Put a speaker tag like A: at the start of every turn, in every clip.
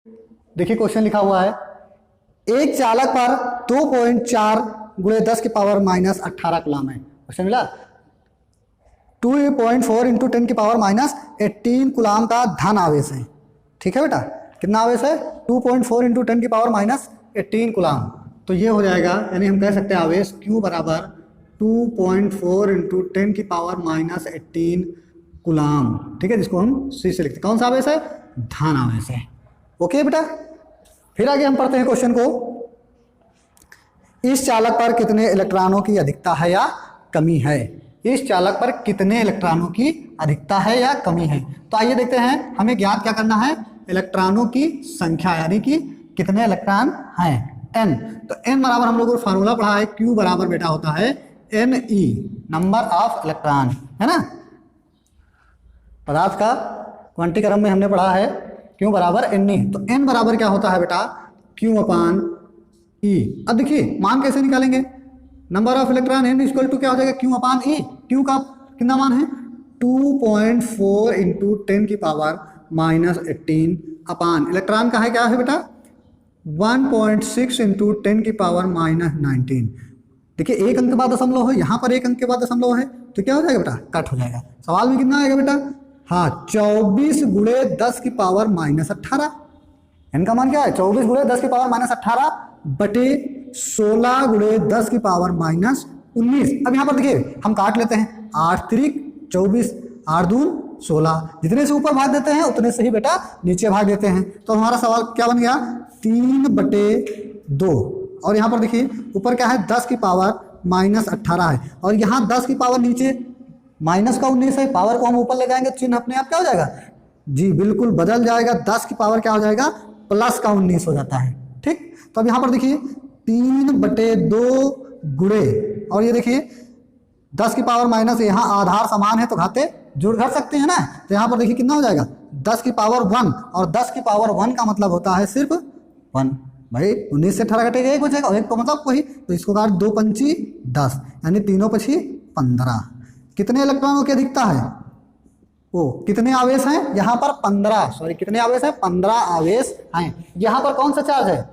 A: देखिए क्वेश्चन लिखा हुआ है, एक चालक पर 2.4 गुणे 10 की पावर माइनस 18 कूलम है। क्वेश्चन मिला 2.4 इंटू 10 की पावर माइनस 18 कूलम का धन आवेश है। ठीक है बेटा, कितना आवेश है? 2.4 इंटू 10 की पावर माइनस 18 कूलम। तो ये हो जाएगा, यानी हम कह सकते हैं आवेश Q बराबर 2.4 इंटू 10 की पावर माइनस 18 कूलम। ठीक है, जिसको हम C से लिखते हैं। कौन सा आवेश है? धन आवेश है। ओके बेटा, फिर आगे हम पढ़ते हैं क्वेश्चन को। इस चालक पर कितने इलेक्ट्रॉनों की अधिकता है या कमी है? इस चालक पर कितने इलेक्ट्रॉनों की अधिकता है या कमी है? तो आइए देखते हैं, हमें ज्ञात क्या करना है? इलेक्ट्रॉनों की संख्या, यानी कि कितने इलेक्ट्रॉन हैं, n। तो n बराबर हम लोगों को फार्मूला पढ़ा है, Q बराबर बेटा होता है Ne, नंबर ऑफ इलेक्ट्रॉन, है ना। पदार्थ का क्वांटिक क्रम में हमने पढ़ा है Q बराबर Ne। तो n बराबर क्या होता है बेटा? Q अपान E। अब देखिए मान कैसे निकालेंगे? Number of electron n equal to क्या हो जाएगा? Q अपान E। Q का कितना मान है? 2.4 इंटू 10 की पावर माइनस 18 अपान इलेक्ट्रॉन का है क्या है बेटा? 1.6 इंटू 10 की पावर माइनस 19। देखिए एक अंक के बाद दशमलव है, यहाँ पर एक अंक के बाद दशमलव है, तो क्या हो जाएगा बेटा? कट हो जाएगा। सवाल में कितना आएगा बेटा? हाँ, 24 गुणे 10 की पावर माइनस 18। n का मान क्या है? 24 गुणे 10 की पावर माइनस 18 बटे 16 गुणे 10 की पावर माइनस 19। अब यहाँ पर देखिए हम काट लेते हैं, 8 त्रिक 24, 8 दून 16, जितने से ऊपर भाग देते हैं उतने से ही बेटा नीचे भाग देते हैं। तो हमारा सवाल क्या बन गया? 3 बटे 2। और यहाँ पर देखिए ऊपर क्या है? 10 की पावर माइनस 18 है, और यहाँ 10 की पावर नीचे माइनस का 19 है। पावर को हम ऊपर ले जाएंगे, चिन्ह अपने आप क्या हो जाएगा? जी बिल्कुल बदल जाएगा। 10 की पावर क्या हो जाएगा? प्लस का 19 हो जाता है। ठीक, तो अब यहाँ पर देखिए 3 बटे 2 गुणे, और ये देखिए 10 की पावर माइनस, यहाँ आधार समान है तो घाते जुड़ घट सकते हैं ना। तो यहाँ पर देखिए कितना हो जाएगा? 10 की पावर 1, और 10 की पावर 1 का मतलब होता है सिर्फ 1। भाई 19 से 18 घटेगा 1 हो जाएगा, और 1 को मतलब वही, तो इसको काट 2 पंची 10, यानी तीनों पची 15। कितने इलेक्ट्रॉनों की अधिकता है? वो कितने आवेश हैं यहाँ पर? 15। सॉरी, कितने आवेश हैं? 15 आवेश हैं। यहाँ पर कौन सा चार्ज है?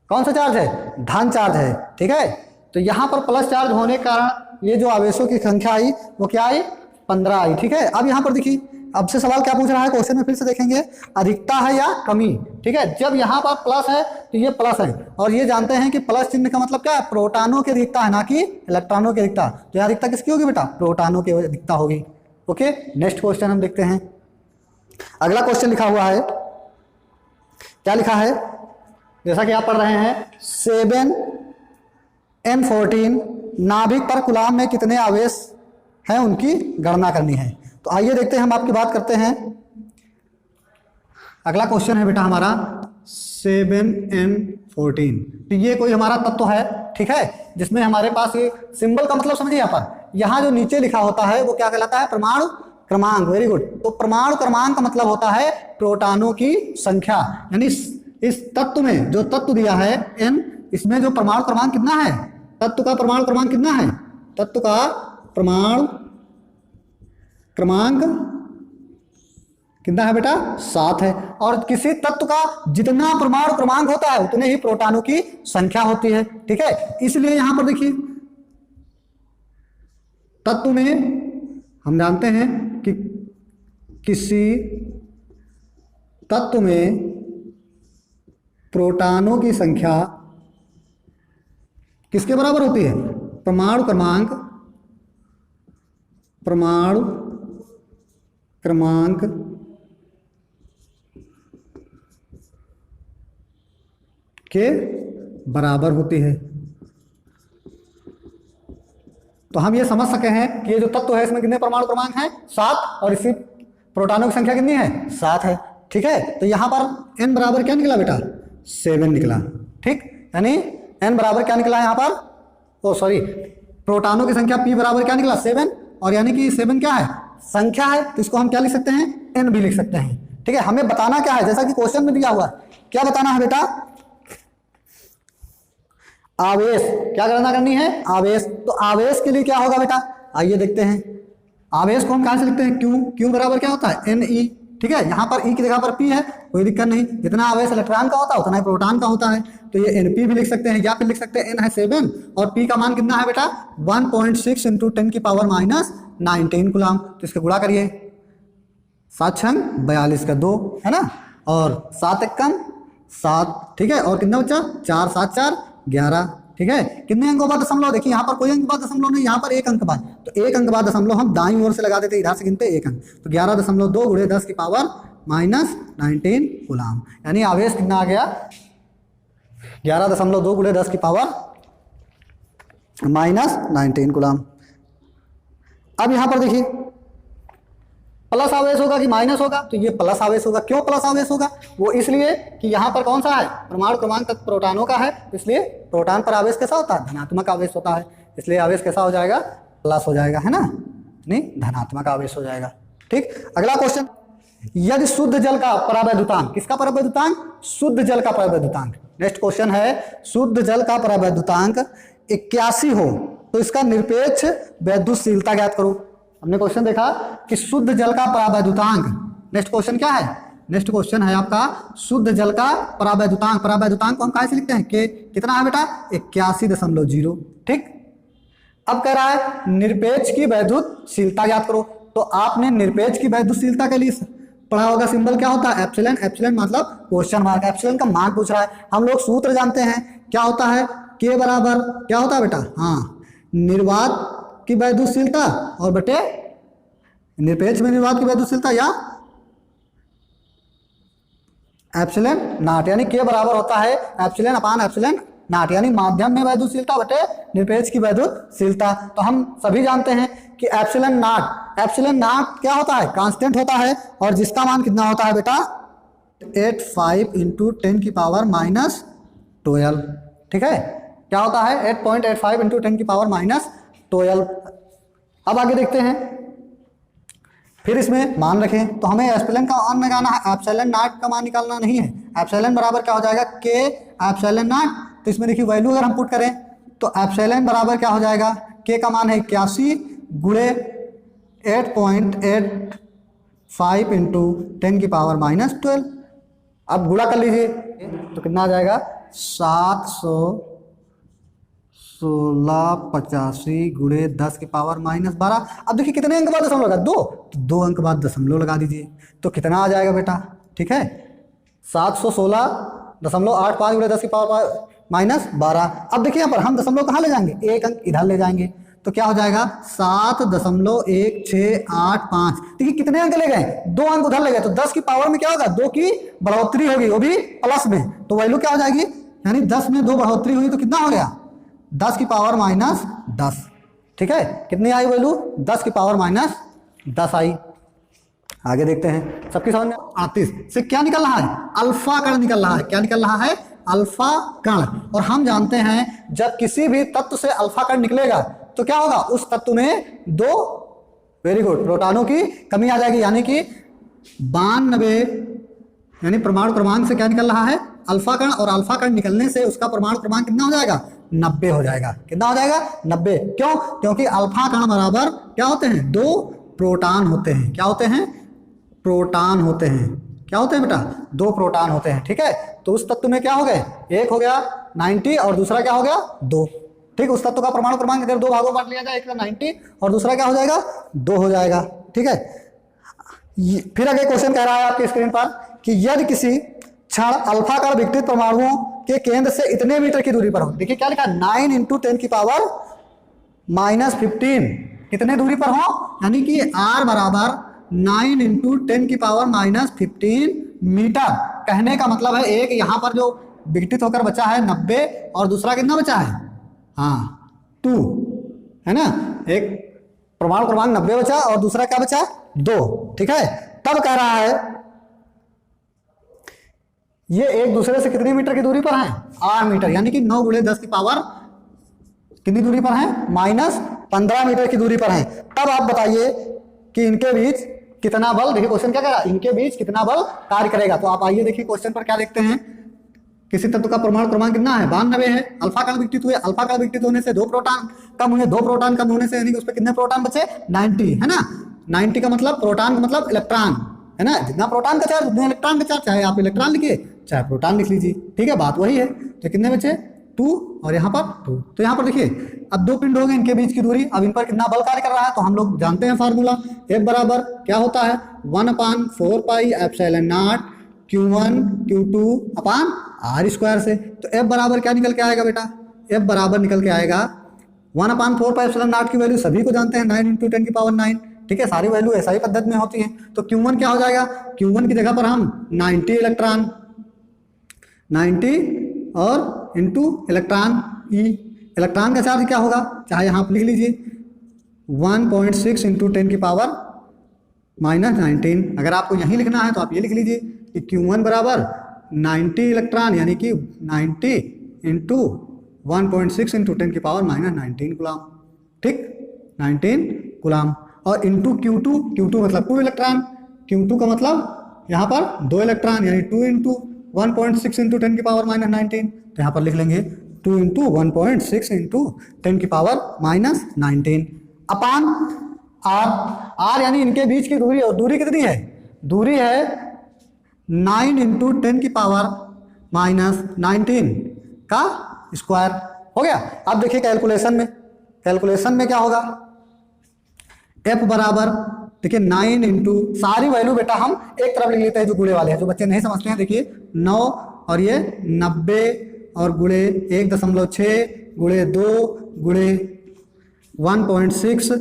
A: कौन सा चार्ज है? धन चार्ज है। ठीक है, तो यहाँ पर प्लस चार्ज होने के कारण ये जो आवेशों की संख्या आई वो क्या आई? 15 आई। ठीक है, अब यहाँ पर देखिए, अब से सवाल क्या पूछ रहा है क्वेश्चन में, फिर से देखेंगे, अधिकता है या कमी। ठीक है, जब यहाँ पर प्लस है तो ये प्लस है, और ये जानते हैं कि प्लस चिन्ह का मतलब क्या है? प्रोटॉनों की अधिकता है, ना कि इलेक्ट्रॉनों की अधिकता। तो यहाँ अधिकता किसकी होगी बेटा? प्रोटॉनों की अधिकता होगी। ओके, नेक्स्ट क्वेश्चन हम देखते हैं। अगला क्वेश्चन लिखा हुआ है, क्या लिखा है? जैसा कि आप पढ़ रहे हैं, 7n14 नाभिक पर कूलम में कितने आवेश हैं उनकी गणना करनी है। तो आइए देखते हैं, हम आपकी बात करते हैं। अगला क्वेश्चन है बेटा हमारा 7n14। तो ये कोई हमारा तत्व है, ठीक है, जिसमें हमारे पास ये सिंबल का मतलब समझिए, यहाँ पर यहाँ जो नीचे लिखा होता है वो क्या कहलाता है? परमाणु क्रमांक। Very good. तो परमाणु क्रमांक का मतलब होता है प्रोटॉनों की संख्या, यानी इस तत्व में जो तत्व दिया है n, इसमें जो परमाणु क्रमांक कितना है? तत्व का परमाणु क्रमांक कितना है? तत्व का परमाणु क्रमांक कितना है बेटा? 7 है। और किसी तत्व का जितना परमाणु क्रमांक होता है उतने ही प्रोटॉनों की संख्या होती है। ठीक है, इसलिए यहां पर देखिए तत्व में हम जानते हैं कि किसी तत्व में प्रोटॉनों की संख्या किसके बराबर होती है? परमाणु क्रमांक के बराबर होती है। तो हम ये समझ सके हैं कि ये जो तत्व है इसमें कितने परमाणु क्रमांक हैं? 7, और इसी प्रोटॉनों की संख्या कितनी है? 7 है। ठीक है, तो यहां पर n बराबर क्या निकला बेटा? 7 निकला। ठीक, यानी n बराबर क्या निकला यहाँ पर? ओ सॉरी, प्रोटॉनों की संख्या p बराबर क्या निकला? 7, और यानी कि 7 क्या है? संख्या है, तो इसको हम क्या लिख सकते हैं? n भी लिख सकते हैं। ठीक है, हमें बताना क्या है? जैसा कि क्वेश्चन में दिया हुआ है, क्या बताना है बेटा? आवेश। क्या गणना करनी है? आवेश। तो आवेश के लिए क्या होगा बेटा? आइए देखते हैं। आवेश को हम कहां से लिखते हैं? Q बराबर क्या होता है? Ne। ठीक है, यहाँ पर ई की जगह पर पी है, कोई दिक्कत नहीं। जितना आवेश इलेक्ट्रॉन का होता है उतना ही प्रोटॉन का होता है, तो ये एनपी भी लिख सकते हैं, या फिर लिख सकते हैं एन है 7 और पी का मान कितना है बेटा 1.6 इंटू 10 की पावर माइनस 19 कूलम। तो इसका गुणा करिए, 7 छंग 42 का 2 है ना, और 7 एकम 7, ठीक है, और कितना बच्चा 4 7 4 11, ठीक है। कितने अंकों बाद दशमलव, देखिए यहाँ पर कोई अंक बाद दशमलव नहीं, यहाँ पर एक अंक बाद, तो एक अंक बाद दशमलव हम दाईं ओर से लगा देते, इधर से गिनते एक अंक, तो 11.2 गुणे 10 की पावर माइनस 19 कूलम, यानी आवेश कितना आ गया 11.2 गुणे 10 की पावर माइनस 19 कूलम। अब यहाँ पर देखिए प्लस आवेश होगा कि माइनस होगा, तो ये प्लस आवेश होगा। क्यों प्लस आवेश होगा, वो इसलिए कि यहाँ पर कौन सा है परमाणु क्रमांक तत्व प्रोटॉनों का है, इसलिए प्रोटॉन पर आवेश कैसा होता है धनात्मक आवेश होता है, इसलिए आवेश कैसा हो जाएगा प्लस हो जाएगा, है ना, नहीं धनात्मक आवेश हो जाएगा। ठीक, अगला क्वेश्चन, यदि शुद्ध जल का परावैद्युतांक, किसका परावैद्युतांक शुद्ध जल का परावैद्युतांक, नेक्स्ट क्वेश्चन है शुद्ध जल का परावैद्युतांक 81 हो तो इसका निरपेक्ष वैद्युतशीलता ज्ञात करो। हमने क्वेश्चन देखा कि शुद्ध जल का परावैद्युतांक, नेक्स्ट क्वेश्चन क्या है, नेक्स्ट क्वेश्चन है आपका शुद्ध जल का परावैद्युतांक। परावैद्युतांक को हम कैसे लिखते हैं के, कितना है बेटा 81.0, ठीक। अब कह रहा है निरपेक्ष की वैद्युतशीलता ज्ञात करो, तो आपने निरपेक्ष की वैद्युतशीलता के लिए पढ़ा होगा, सिंबल क्या होता है एप्सिलॉन, एप्सिलॉन मतलब क्वेश्चन मार्क, एप्सिलॉन का मान पूछ रहा है। हम लोग सूत्र जानते हैं क्या होता है, के बराबर क्या होता है बेटा, हाँ निर्वात की वैद्युतशीलता और बटे निरपेक्ष में निर्वात की वैद्युतशीलता या एप्सिलॉन नॉट, यानी के बराबर होता है एप्सिलॉन अपान एप्सिलॉन नॉट, यानी माध्यम में वैद्युतशीलता बटे निरपेक्ष की वैद्युतशीलता। तो हम सभी जानते हैं कि एप्सिलॉन नॉट क्या होता है कांस्टेंट होता है, और जिसका मान कितना होता है बेटा 85 इंटू 10 की पावर माइनस 12, ठीक है, क्या होता है 8.85 इंटू 10 की पावर माइनस 12। अब आगे देखते हैं, फिर इसमें मान रखें, तो हमें एप्सिलॉन का मान निकालना है, एप्सिलॉन नॉट का मान निकालना नहीं है। एप्सिलॉन बराबर क्या हो जाएगा के एप्सिलॉन नॉट, तो इसमें देखिए वैल्यू अगर हम पुट करें तो एप्सिलॉन बराबर क्या हो जाएगा, के का मान है 81 गुणे 8.85 इंटू 10 की पावर माइनस 12। अब गुणा कर लीजिए तो कितना आ जाएगा 716 गुणे 10 की पावर माइनस 12। अब देखिए कितने अंक बाद दशमलव लगा, 2, तो 2 अंक बाद दशमलव लगा दीजिए, तो कितना आ जाएगा बेटा, ठीक है 716.85 गुणे 10 की पावर माइनस 12। अब देखिए यहाँ पर हम दशमलव कहाँ ले जाएंगे, एक अंक इधर ले जाएंगे, तो क्या हो जाएगा 7.1685। देखिए कितने अंक ले गए, 2 अंक उधर ले गए, तो 10 की पावर में क्या होगा 2 की बढ़ोतरी होगी, वो भी प्लस में, तो वैल्यू क्या हो जाएगी, यानी 10 में 2 बढ़ोतरी हुई तो कितना हो गया 10 की पावर माइनस 10, ठीक है। कितनी आई वैल्यू 10 की पावर माइनस 10 आई। आगे देखते हैं, सबकी समझ में 38 से क्या निकल रहा है, अल्फा कण निकल रहा है, क्या निकल रहा है अल्फा कण। और हम जानते हैं जब किसी भी तत्व से अल्फा कण निकलेगा तो क्या होगा, उस तत्व में 2 वेरी गुड प्रोटॉनों की कमी आ जाएगी, यानी कि 92, यानी परमाणु क्रमांक से क्या निकल रहा है अल्फा कण, और अल्फा कण निकलने से उसका परमाणु क्रमांक कितना हो जाएगा 90 हो जाएगा। कितना हो जाएगा 90, क्यों, क्योंकि अल्फा कण बराबर क्या होते हैं 2 प्रोटॉन होते हैं, क्या होते हैं प्रोटॉन होते हैं, क्या होते हैं बेटा 2 प्रोटॉन होते हैं, ठीक है। तो उस तत्व में क्या हो गए, एक हो गया 90 और दूसरा क्या हो गया 2, ठीक। उस तत्व का परमाणु क्रमांक अगर 2 भागों में बांट लिया जाए, एक 90 और दूसरा क्या हो जाएगा 2 हो जाएगा, ठीक है। फिर आगे क्वेश्चन कह रहा है आपकी स्क्रीन पर कि यदि किसी क्षण अल्फा कण विकटित परमाणुओं के केंद्र से इतने मीटर की दूरी पर हो, देखिए क्या लिखा 9 इंटू 10 की पावर माइनस 15, कितने दूरी पर हो, यानी कि r बराबर 9 इंटू 10 की पावर माइनस 15 मीटर। कहने का मतलब है एक यहाँ पर जो विघटित होकर बचा है 90 और दूसरा कितना बचा है, हाँ 2, है ना, एक परमाणु क्रमांक 90 बचा और दूसरा क्या बचा 2, ठीक है। तब कह रहा है ये एक दूसरे से कितनी मीटर की दूरी पर है 8 मीटर, यानी कि 9 गुणे 10 की पावर कितनी दूरी पर है माइनस 15 मीटर की दूरी पर है। तब आप बताइए कि इनके बीच कितना बल, देखिए क्वेश्चन क्या कह रहा है, इनके बीच कितना बल कार्य करेगा। तो आप आइए देखिए क्वेश्चन पर क्या देखते हैं, किसी तत्व का परमाणु क्रमांक कितना है 92 है, अल्फा कण विकटित हुए, अल्फा कण विकटित होने से 2 प्रोटॉन कम हुए, 2 प्रोटॉन कम होने से यानी कि उस पर कितने प्रोटॉन बचे 90, है ना। 90 का मतलब प्रोटॉन का मतलब इलेक्ट्रॉन, है ना, जितना प्रोटॉन का चार्ज उतने इलेक्ट्रॉन का चार्ज, चाहे आप इलेक्ट्रॉन लिखिए चाहे प्रोटॉन लिख लीजिए, ठीक है, बात वही है। तो कितने बचे 2 और यहाँ पर 2। तो यहाँ पर देखिए अब 2 पिंड हो गए, इनके बीच की दूरी, अब इन पर कितना बल कार्य कर रहा है, तो हम लोग जानते हैं फार्मूला, F बराबर क्या होता है 1/4 pi epsilon not Q1 Q2 upon R square से। तो F बराबर क्या निकल के आएगा बेटा, F बराबर निकल के आएगा 1/4 पाई एप्सिलॉन नॉट की वैल्यू सभी को जानते हैं 9 × 10⁹, ठीक है, सारी वैल्यू ऐसा ही पद्धति में होती है। तो Q1 क्या हो जाएगा, Q1 की जगह पर हम 90 इलेक्ट्रॉन 90 और इंटू इलेक्ट्रॉन ई, इलेक्ट्रॉन का चार्ज क्या होगा, चाहे यहाँ आप लिख लीजिए 1.6 × 10⁻⁻19। अगर आपको यहीं लिखना है तो आप ये लिख लीजिए कि Q1 बराबर 90 इलेक्ट्रॉन यानी कि 90 इंटू 1.6 × 10⁻⁻19 कूलम, ठीक, 19 कूलम, और इंटू Q2 मतलब 2 इलेक्ट्रॉन, Q2 का मतलब यहाँ पर 2 इलेक्ट्रॉन यानी 2 इंटू 1.6 × 10⁻⁻19। तो यहाँ पर लिख लेंगे 2 इंटू 1.6 × 10⁻⁻19 अपान R यानी इनके बीच की दूरी, और दूरी कितनी है, दूरी है 9 × 10⁻⁻19 का स्क्वायर हो गया। अब देखिए कैलकुलेशन में क्या होगा, F बराबर देखिए 9 इंटू, सारी वैल्यू बेटा हम एक तरफ लिख लेते हैं जो गुणे वाले हैं, जो बच्चे नहीं समझते हैं देखिए 9 और ये 90 और गुणे 1.6 गुणे 2 गुणे 1.6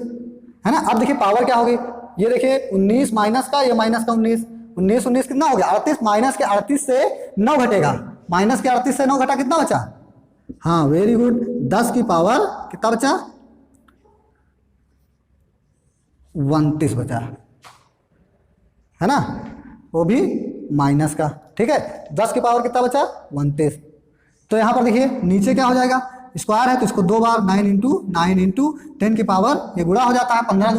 A: है ना। अब देखिए पावर क्या होगी, ये देखिए 19 माइनस का, ये माइनस का 19 कितना हो गया 38, माइनस के 38 से 9 घटेगा, माइनस के 38 से 9 घटा कितना बचा, हाँ वेरी गुड, 10 की पावर कितना बचा 29 बचा, है ना, वो भी माइनस का, ठीक है, 10 की पावर कितना बचा 29। तो यहाँ पर देखिए नीचे क्या हो जाएगा, स्क्वायर है तो इसको 2 बार 9 × 10 की पावर ये गुणा हो जाता है 15 ×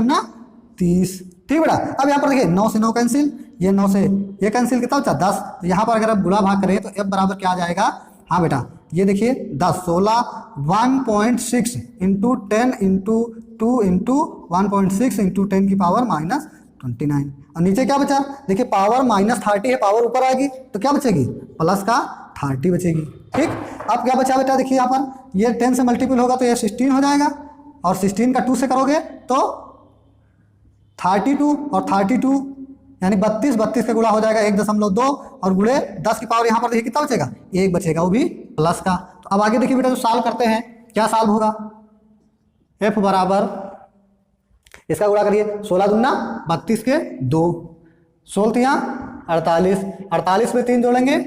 A: 30, ठीक बेटा। अब यहाँ पर देखिए 9 से 9 कैंसिल, ये 9 से ये कैंसिल, कितना बचा 10। तो यहाँ पर अगर आप गुणा भाग करें तो F बराबर क्या आ जाएगा, हाँ बेटा ये देखिए 10 16 1.6 इंटू 10 इंटू 2 इंटू 1.6 इंटू 10 की पावर -29। और नीचे क्या बचा, देखिए पावर -30 है, पावर ऊपर आएगी तो क्या बचेगी प्लस का 30 बचेगी, ठीक। अब क्या बचा बेटा, देखिए यहाँ पर ये 10 से मल्टीपल होगा तो ये 16 हो जाएगा, और 16 का 2 से करोगे तो 32, और 32 यानी 32 का गुणा हो जाएगा 1.2, और गुणे 10 की पावर यहाँ पर देखिए कितना बचेगा 1 बचेगा, वो भी प्लस का। तो अब आगे देखिए बेटा जो सॉल्व करते हैं क्या सॉल्व होगा, F बराबर इसका गुणा करिए 16 दूना 32 के 2, 16 48, 48 में 3 जोड़ेंगे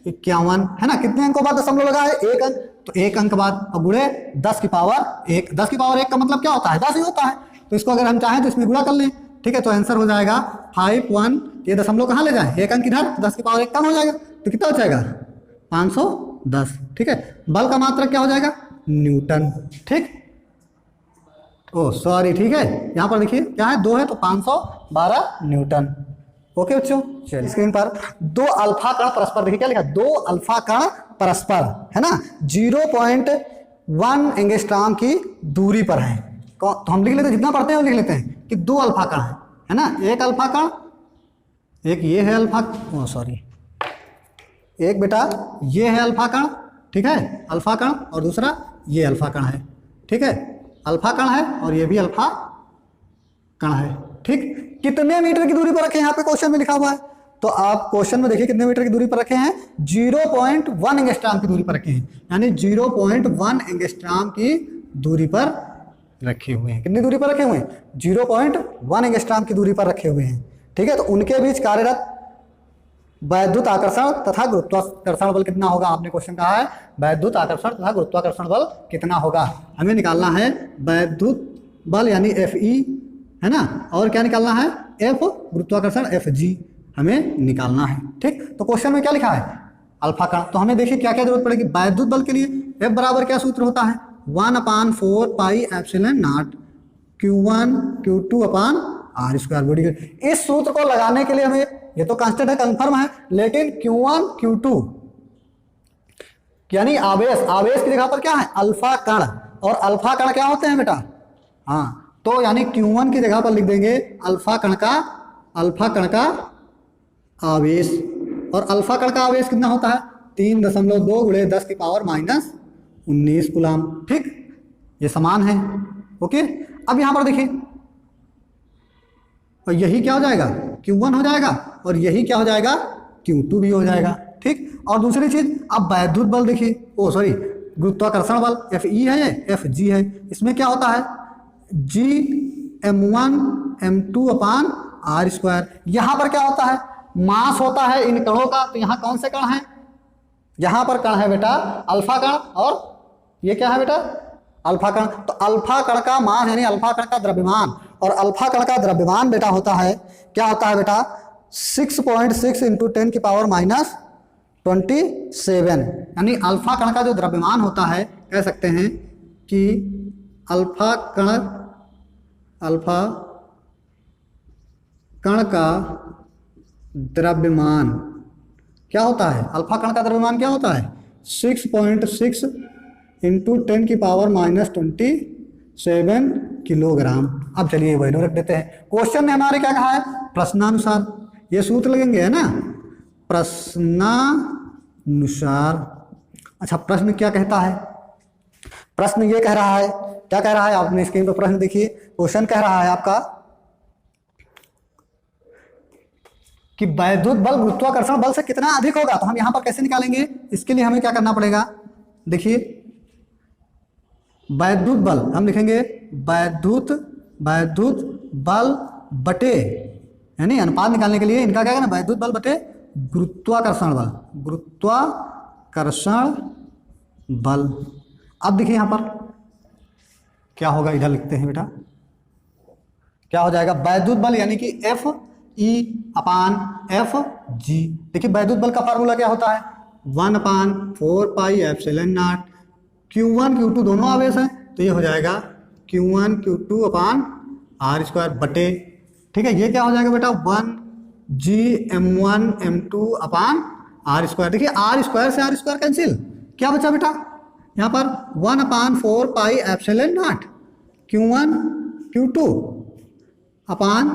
A: 51, है ना, कितने अंकों बाद दशमलव लगा है 1 अंक, तो 1 अंक बाद, और गुणे 10 की पावर 1, 10 की पावर 1 का मतलब क्या होता है 10 ही होता है, तो इसको अगर हम चाहें तो इसमें गुणा कर लें, ठीक है। तो आंसर हो जाएगा 51, ये दशमलव कहाँ ले जाए 1 अंक इधर, 10 की पावर 1 कम हो जाएगा, तो कितना हो जाएगा 510, ठीक है। बल का मात्रक क्या हो जाएगा न्यूटन, ठीक, ओ सॉरी, ठीक है, यहाँ पर देखिए क्या है 2 है तो 512 न्यूटन, ओके बच्चों। चलिए स्क्रीन पर 2 अल्फा कण परस्पर, देखिए क्या लिखा 2 अल्फा कण परस्पर, है ना, 0.1 एंगस्ट्रॉम की दूरी पर है। तो हम लिख लेते हैं, जितना पढ़ते हैं वो लिख लेते हैं कि 2 अल्फा कण है ना, एक अल्फा कण, एक ये है अल्फा, ओ सॉरी, एक बेटा ये है अल्फा कण, ठीक है, अल्फा कण, और दूसरा ये अल्फा कण है, ठीक है, अल्फा कण है और ये भी अल्फा कण है, ठीक। कितने मीटर की दूरी पर रखे हैं, यहाँ पे क्वेश्चन में लिखा हुआ है, तो आप क्वेश्चन में देखिए कितने मीटर की दूरी पर रखे हैं 0.1 एंगस्ट्रॉम की दूरी पर रखे हैं, यानी 0.1 एंगस्ट्रॉम की दूरी पर रखे हुए हैं। कितनी दूरी पर रखे हुए हैं 0.1 एंगस्ट्रॉम की दूरी पर रखे हुए हैं, ठीक है। तो उनके बीच कार्यरत वैद्युत आकर्षण तथा गुरुत्वाकर्षण बल कितना होगा, आपने क्वेश्चन कहा है वैद्युत आकर्षण तथा गुरुत्वाकर्षण बल कितना होगा, हमें निकालना है वैद्युत बल यानी Fe, है ना, और क्या निकालना है F गुरुत्वाकर्षण Fg हमें निकालना है, ठीक। तो क्वेश्चन में क्या लिखा है अल्फा कण, तो हमें देखिए क्या क्या जरूरत पड़ेगी, वैद्युत बल के लिए F बराबर क्या सूत्र होता है 1/4 pi epsilon not Q1 Q2 upon R square, body. इस सूत्र को लगाने के लिए हमें, ये तो कांस्टेंट है कंफर्म है, लेकिन Q1 Q2 यानी आवेश की जगह पर क्या है अल्फा कण, और अल्फा कण क्या होते हैं बेटा, हाँ, तो यानी Q1 की जगह पर लिख देंगे अल्फा कण का आवेश, और अल्फा कण का आवेश कितना होता है 3.2 गुणे 10 की पावर -19 कूलाम। ठीक, ये समान है। ओके, अब यहां पर देखिए, और यही क्या हो जाएगा Q1 हो जाएगा, और यही क्या हो जाएगा Q2 भी हो जाएगा। ठीक, और दूसरी चीज, अब वैद्युत बल देखिए, ओ सॉरी गुरुत्वाकर्षण बल Fe है, Fg है, इसमें क्या होता है Gm1 m2 अपान r²। यहां पर क्या होता है मास होता है इन कणों का, तो यहाँ कौन से कण हैं, यहाँ पर कण है बेटा अल्फा कण, और ये क्या है बेटा अल्फा कण। तो अल्फा कण का मास यानी अल्फा कण का द्रव्यमान, और अल्फा कण का द्रव्यमान बेटा होता है, क्या होता है बेटा 6.6 × 10 की पावर -27, यानी अल्फा कण का जो द्रव्यमान होता है, कह सकते हैं कि अल्फा कण का द्रव्यमान क्या होता है, अल्फा कण का द्रव्यमान क्या होता है 6.6 × 10 की पावर -27 किलोग्राम। अब चलिए वैल्यू रख देते हैं। क्वेश्चन ने हमारे क्या कहा है प्रश्नानुसार, ये सूत्र लगेंगे है ना प्रश्नानुसार। अच्छा, प्रश्न क्या कहता है, प्रश्न ये कह रहा है, क्या कह रहा है आपने स्क्रीन पर प्रश्न देखिए, क्वेश्चन कह रहा है आपका कि वैद्युत बल गुरुत्वाकर्षण बल से कितना अधिक होगा। तो हम यहां पर कैसे निकालेंगे, इसके लिए हमें क्या करना पड़ेगा, देखिए वैद्युत बल हम लिखेंगे वैद्युत बल बटे, यानी अनुपात निकालने के लिए इनका क्या करना, वैद्युत बल बटे गुरुत्वाकर्षण बल। अब देखिए यहां पर क्या होगा, इधर लिखते हैं बेटा, क्या हो जाएगा वैद्युत बल यानी कि Fe/Fg। देखिए वैद्युत बल का फार्मूला क्या होता है 1/4πε0। Q1 Q2 दोनों आवेश हैं, तो ये हो जाएगा Q1 Q2 अपान r² बटे, ठीक है, ये क्या हो जाएगा बेटा 1Gm1 m2 अपान r²। देखिए r² से r² कैंसिल, क्या बचा बेटा यहाँ पर 1/4πε0 Q1 Q2 अपान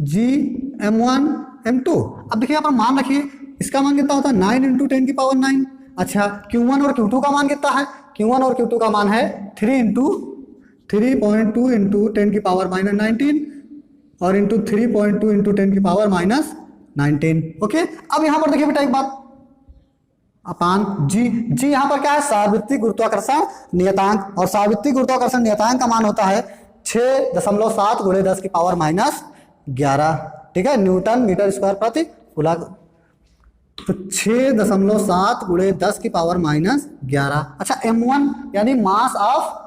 A: Gm1 m2। अब देखिए यहाँ पर मान रखिए, इसका मान कितना होता है 9 × 10 की पावर 9। अच्छा, Q1 और Q2 का मान कितना है, Q1 और Q2 का मान है 3.2 × 10 की पावर -19 और इंटू 3.2 × 10 की पावर -19। ओके, अब यहाँ पर देखिए बेटा एक बात, अपान जी यहाँ पर क्या है सार्वत्रिक गुरुत्वाकर्षण नियतांक, और सार्वत्रिक गुरुत्वाकर्षण नियतांक का मान होता है 6.7 × 10 की पावर -11। ठीक है, न्यूटन मीटर स्क्वायर प्रति कूलम। तो 6.7 × 10 की पावर -11। अच्छा, m1 यानी मास ऑफ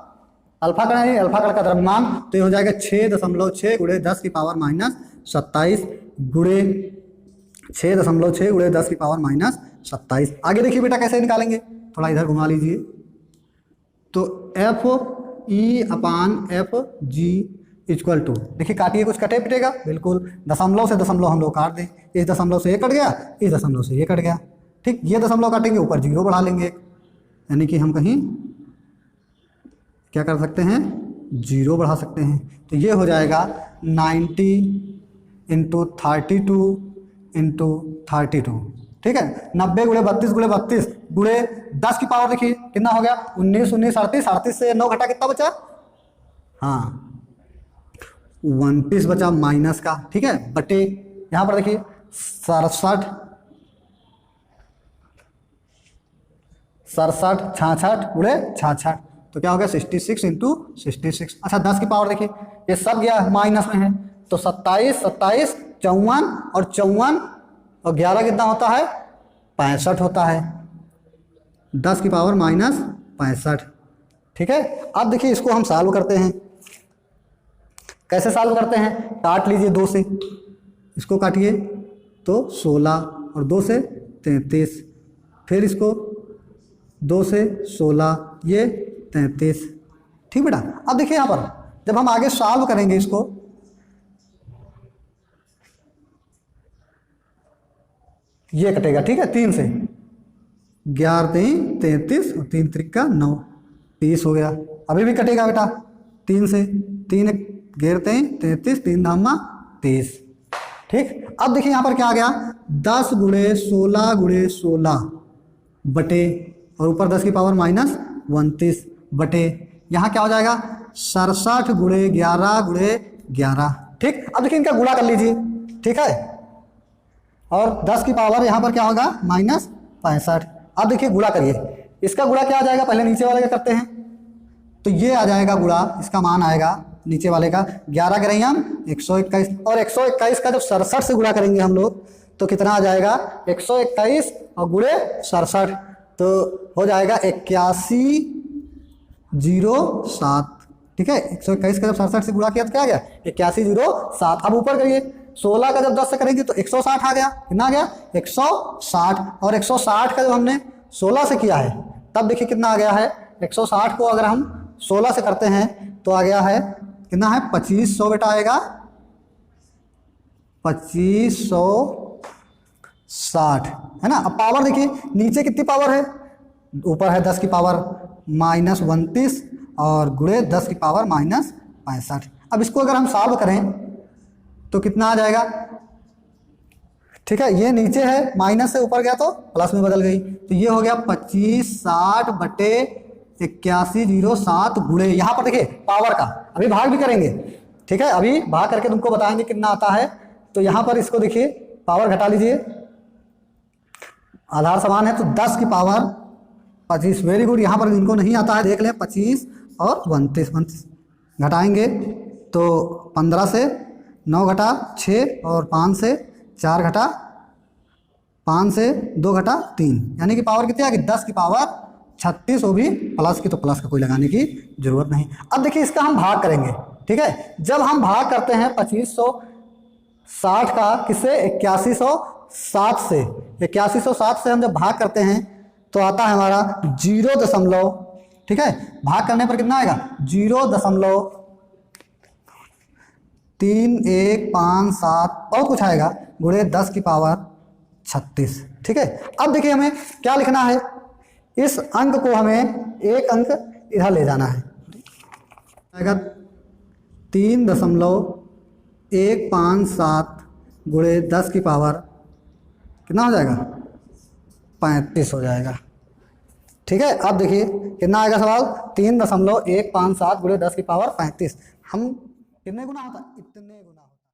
A: अल्फा कण, यानी अल्फा कण का द्रव्यमान, तो ये हो जाएगा 6.6 × 10 की पावर -27 गुणे 6.6 × 10 की पावर -27। आगे देखिए बेटा कैसे निकालेंगे, थोड़ा इधर घुमा लीजिए। तो Fe/Fg इक्वल टू, देखिए काटिए, कुछ कटे पिटेगा बिल्कुल, दशमलव से दशमलव हम लोग काट दें, इस दशमलव से ये कट गया, इस दशमलव से ये कट गया। ठीक, ये दशमलव काटेंगे, ऊपर 0 बढ़ा लेंगे, यानी कि हम कहीं क्या कर सकते हैं 0 बढ़ा सकते हैं। तो ये हो जाएगा 90 × 32 × 32। ठीक है, 90 × 32 × 32 गुणे 10 की पावर देखिए कितना हो गया 19 19 38 38 से 9 घटा कितना बचा, हाँ 29 बचा माइनस का। ठीक है, बटे यहाँ पर देखिए 67 66 गुणे 66, तो क्या हो गया 66 × 66। अच्छा, 10 की पावर देखिए ये सब गया माइनस में है, तो 27 27 54 और 54 और 11 कितना होता है 65 होता है, 10 की पावर -65। ठीक है, अब देखिए इसको हम सॉल्व करते हैं। कैसे सॉल्व करते हैं, काट लीजिए 2 से, इसको काटिए तो 16 और 2 से 33, फिर इसको 2 से 16 ये 33। ठीक बेटा, अब देखिए यहाँ पर जब हम आगे सॉल्व करेंगे इसको, ये कटेगा, ठीक है 3 से 11 3 33 और 3 3 9 30 हो गया। अभी भी कटेगा बेटा 3 से, 3 11 33 3 धामा 30। ठीक, अब देखिए यहाँ पर क्या आ गया, 10 गुणे 16 गुणे 16 बटे, और ऊपर 10 की पावर माइनस 29 बटे, यहाँ क्या हो जाएगा 67 गुणे 11 गुणे 11। ठीक, अब देखिए इनका गुणा कर लीजिए, ठीक है, और 10 की पावर यहाँ पर क्या होगा माइनस 65। अब देखिए गुणा करिए, इसका गुणा क्या आ जाएगा, पहले नीचे वाले का करते हैं, तो ये आ जाएगा गुणा, इसका मान आएगा नीचे वाले का 11 करेंगे हम 121, और 121 का जब 67 से गुणा करेंगे हम लोग तो कितना आ जाएगा 121 और गुणे 67, तो हो जाएगा 8107। ठीक है, 121 का जब 67 से गुणा किया तो क्या आ गया 8107। अब ऊपर करिए, 16 का जब 10 से करेंगे तो 160 आ गया, कितना आ गया 160, और 160 का जब हमने 16 से किया है तब देखिए कितना आ गया है, 160 को अगर हम 16 से करते हैं तो आ गया है कितना है 2500 बेटा आएगा 2560, है ना। अब पावर देखिए नीचे कितनी पावर है, ऊपर है 10 की पावर माइनस 29 और गुणे 10 की पावर माइनस 65। अब इसको अगर हम सॉल्व करें तो कितना आ जाएगा, ठीक है, ये नीचे है माइनस से ऊपर गया तो प्लस में बदल गई, तो ये हो गया 2560 बटे 8107 गुणे, यहाँ पर देखिए पावर का अभी भाग भी करेंगे, ठीक है, अभी भाग करके तुमको बताएंगे कितना आता है। तो यहाँ पर इसको देखिए पावर घटा लीजिए, आधार समान है तो 10 की पावर 25, वेरी गुड। यहाँ पर इनको नहीं आता है देख लें, 25 और 29 घटाएंगे तो 15 से 9 घटा 6 और 5 से 4 घटा 5 से 2 घटा 3, यानी कि पावर कितनी आ गई 10 की पावर 36, वो भी प्लस की, तो प्लस का कोई लगाने की जरूरत नहीं। अब देखिए इसका हम भाग करेंगे, ठीक है, जब हम भाग करते हैं 2560 का किससे 8107 से, 8107 से हम जब भाग करते हैं तो आता है हमारा 0, ठीक है, भाग करने पर कितना आएगा 0.3157 बहुत कुछ आएगा गुणे 10 की पावर 36। ठीक है, अब देखिए हमें क्या लिखना है, इस अंक को हमें एक अंक इधर ले जाना है, आएगा 3.157 गुणे 10 की पावर कितना हो जाएगा 35 हो जाएगा। ठीक है, अब देखिए कितना आएगा सवाल 3.157 गुणे 10 की पावर 35, हम कितने गुना होता है, इतने गुना।